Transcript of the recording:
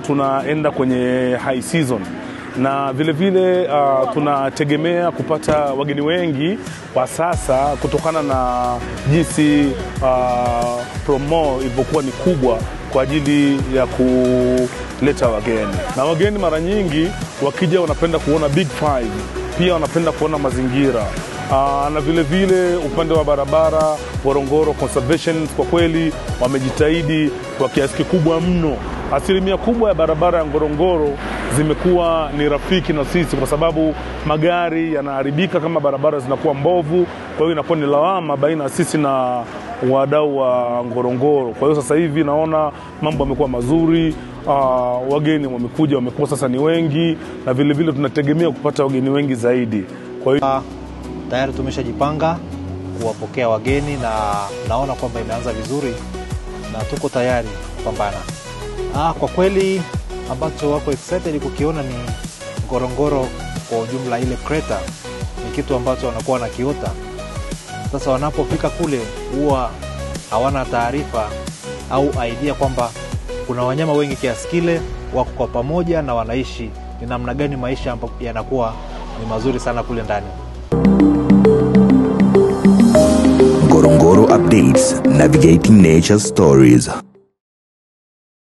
Tunaenda kwenye high season na vile vile tunategemea kupata wageni wengi kwa sasa kutokana na jinsi promo ilivyokuwa ni kubwa kwa ajili ya kuleta wageni. Na wageni mara nyingi wakija wanapenda kuona Big Five, pia wanapenda kuona mazingira. Na vile vile upande wa barabara Ngorongoro Conservation kwa kweli wamejitahidi kwa kiasi kikubwa mno. Asilimia kubwa ya barabara ya Ngorongoro zimekuwa ni rafiki na sisi kwa sababu magari yanaharibika kama barabara zinakuwa mbovu. Kwa hiyo inakuwa ni lawama baina sisi na wadau wa Ngorongoro. Kwa hiyo sasa hivi naona mambo yamekuwa mazuri. Wageni wamekuwa sasa ni wengi na vile vile tunategemea kupata wageni wengi zaidi. Kwa hiyo tayari tumeshajipanga kuwapokea wageni na naona kwamba imeanza vizuri na tuko tayari kupambana. Kwa kweli ambacho wako excited kukiona ni Ngorongoro kwa ujumla, ile crater ni kitu ambacho wanakuwa na kiota. Sasa wanapofika kule huwa hawana taarifa au idea kwamba kuna wanyama wengi kiasi kile wako kwa pamoja na wanaishi. Ni namna gani maisha yanakuwa ni mazuri sana kule ndani. Ngorongoro Updates, navigating nature's stories.